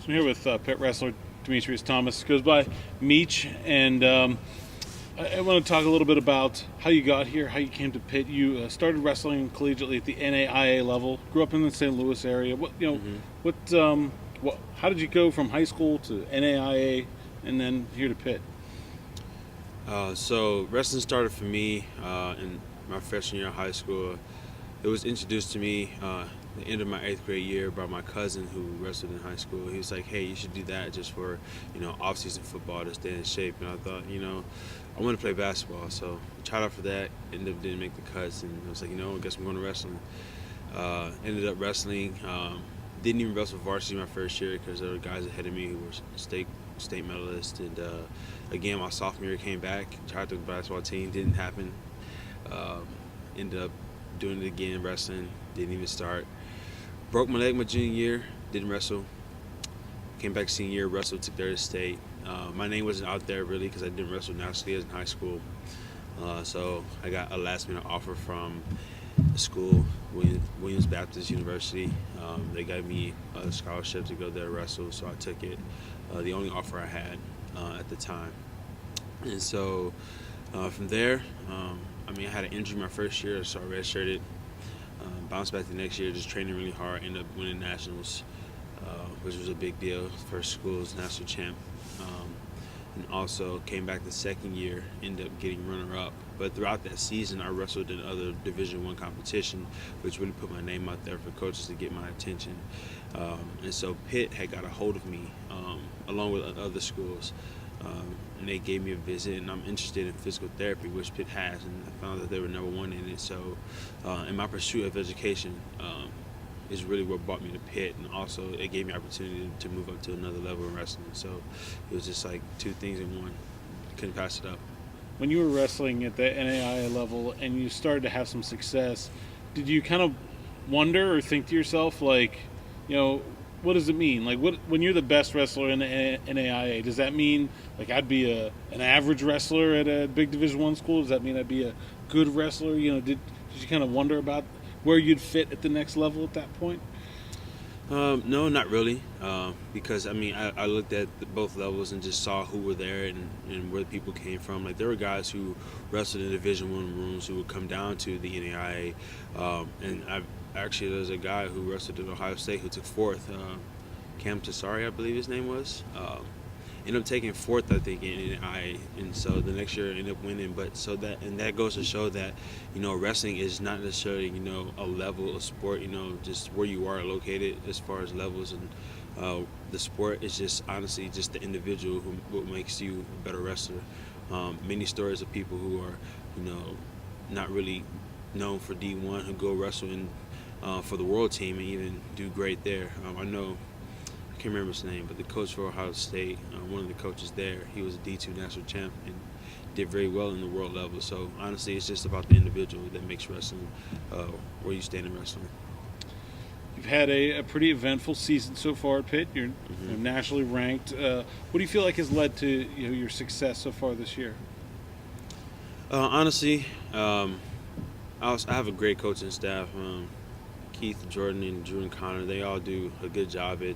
I'm here with Pitt wrestler Demetrius Thomas. Goes by Meech, and I want to talk a little bit about how you got here, how you came to Pitt. You started wrestling collegiately at the NAIA level. Grew up in the St. Louis area. How did you go from high school to NAIA and then here to Pitt? So wrestling started for me in my freshman year of high school. It was introduced to me the end of my 8th grade year by my cousin who wrestled in high school. He was like, hey, you should do that just for, off-season football to stay in shape. And I thought, I want to play basketball. So I tried out for that, ended up didn't make the cuts. And I was like, I guess I'm going to wrestling. Ended up wrestling. Didn't even wrestle varsity my first year because there were guys ahead of me who were state medalists. And again, my sophomore year came back, tried to the basketball team, didn't happen. Ended up doing it again, wrestling, didn't even start. Broke my leg my junior year, didn't wrestle. Came back senior year, wrestled, took third state. My name wasn't out there really because I didn't wrestle nationally as in high school. So I got a last minute offer from the school, Williams Baptist University. They gave me a scholarship to go there to wrestle, so I took it. The only offer I had at the time. And so from there, I had an injury my first year, so I redshirted. Bounced back the next year, just training really hard, ended up winning nationals, which was a big deal. First school's national champ. And also came back the second year, ended up getting runner-up. But throughout that season, I wrestled in other Division I competition, which really put my name out there for coaches to get my attention. And so Pitt had got a hold of me, along with other schools. And they gave me a visit, and I'm interested in physical therapy, which Pitt has, and I found that they were number one in it. So in my pursuit of education is really what brought me to Pitt, and also it gave me opportunity to move up to another level in wrestling. So it was just like two things in one. Couldn't pass it up. When you were wrestling at the NAIA level and you started to have some success, did you kind of wonder or think to yourself, like, what does it mean? Like, when you're the best wrestler in the NAIA, does that mean like I'd be an average wrestler at a big Division I school? Does that mean I'd be a good wrestler? Did you kind of wonder about where you'd fit at the next level at that point? No, not really, because I looked at both levels and just saw who were there and where the people came from. Like, there were guys who wrestled in Division I rooms who would come down to the NAIA, and there's a guy who wrestled at Ohio State who took fourth, Cam Tassari, I believe his name was. Ended up taking fourth, I think, in NAIA, and so the next year I ended up winning. But that goes to show that, wrestling is not necessarily, a level of sport, just where you are located as far as levels, and the sport is just honestly just the individual what makes you a better wrestler. Many stories of people who are, not really known for D1 who go wrestle for the world team and even do great there. I can't remember his name, but the coach for Ohio State, one of the coaches there, he was a D2 national champ and did very well in the world level. So honestly, it's just about the individual that makes wrestling where you stand in wrestling. You've had a pretty eventful season so far at Pitt. You're nationally ranked. What do you feel like has led to your success so far this year? Honestly, I have a great coaching staff. Keith, Jordan, and Drew and Connor, they all do a good job at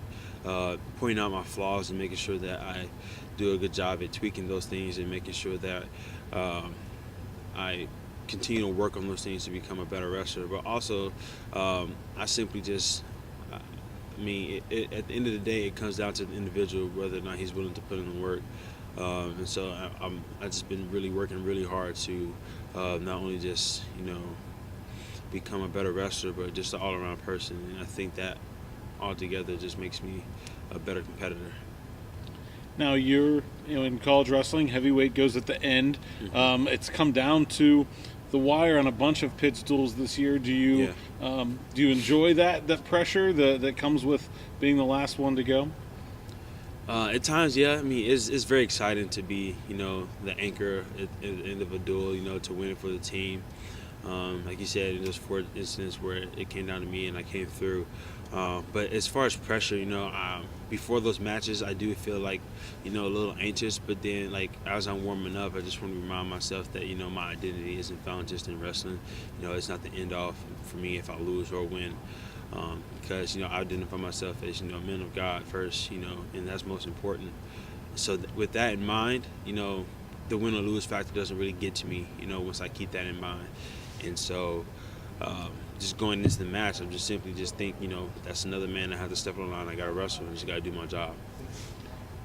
pointing out my flaws and making sure that I do a good job at tweaking those things and making sure that I continue to work on those things to become a better wrestler. But also, I simply just, at the end of the day, it comes down to the individual whether or not he's willing to put in the work. And so I've just been really working really hard to not only just, become a better wrestler, but just an all-around person. And I think that altogether just makes me a better competitor. Now you're, in college wrestling, heavyweight goes at the end. Mm-hmm. It's come down to the wire on a bunch of Pitt duels this year. Do you enjoy that pressure that comes with being the last one to go? At times, yeah. It's very exciting to be, the anchor at the end of a duel, to win it for the team. Like you said, in those 4 incidents where it came down to me and I came through. But as far as pressure, before those matches, I do feel like, a little anxious. But then, like, as I'm warming up, I just want to remind myself that, my identity isn't found just in wrestling. It's not the end all for me if I lose or win. because I identify myself as a man of God first, and that's most important. So with that in mind, the win or lose factor doesn't really get to me, once I keep that in mind. And so just going into the match, I'm just simply think, that's another man that has to step on the line. I got to wrestle and just got to do my job.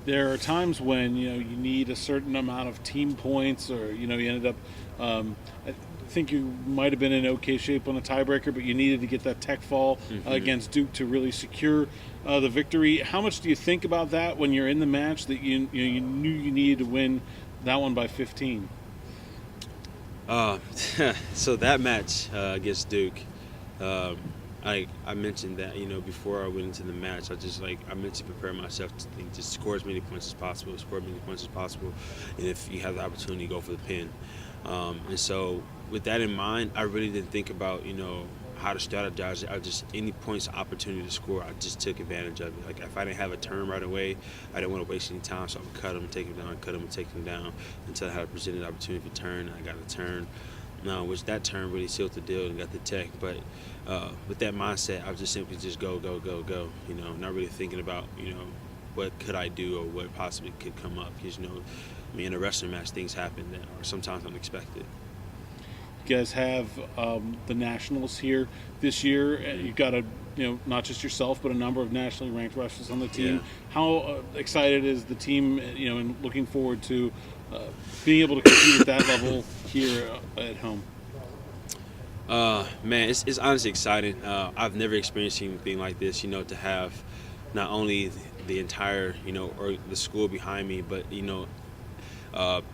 There are times when you need a certain amount of team points, or you ended up. I think you might have been in okay shape on a tiebreaker, but you needed to get that tech fall against Duke to really secure the victory. How much do you think about that when you're in the match, that you knew you needed to win that one by 15? So that match against Duke, I mentioned that before I went into the match, I meant to prepare myself to just score as many points as possible, and if you have the opportunity, go for the pin. And so with that in mind, I really didn't think about how to strategize. Any points opportunity to score, I just took advantage of it. Like if I didn't have a turn right away, I didn't want to waste any time, so I would cut them, take them down, cut them, and take them down until I had a presented opportunity for turn. And I got a turn. Which that turn really sealed the deal and got the tech. But with that mindset, I was just simply go, not really thinking about, what could I do or what possibly could come up. Because, in a wrestling match, things happen that are sometimes unexpected. You guys have the Nationals here this year. You've got not just yourself, but a number of nationally ranked wrestlers on the team. Yeah. How excited is the team, and looking forward to being able to compete at that level here at home? Man, it's honestly exciting. I've never experienced anything like this, to have not only the entire, or the school behind me, but,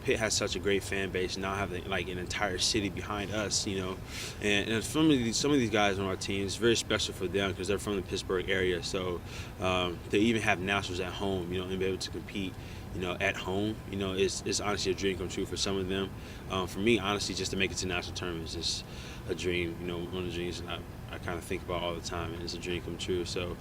Pitt has such a great fan base. Now having like an entire city behind us, and some of these guys on our team, it's very special for them because they're from the Pittsburgh area. So they even have nationals at home, and be able to compete, at home, it's honestly a dream come true for some of them. For me, honestly, just to make it to national tournaments is a dream, one of the dreams that I kind of think about all the time, and it's a dream come true. So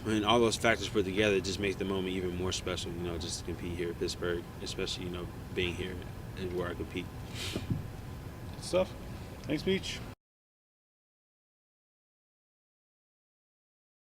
when all those factors put together, it just makes the moment even more special, just to compete here at Pittsburgh, especially, being here and where I compete. Good stuff. Thanks, Beach.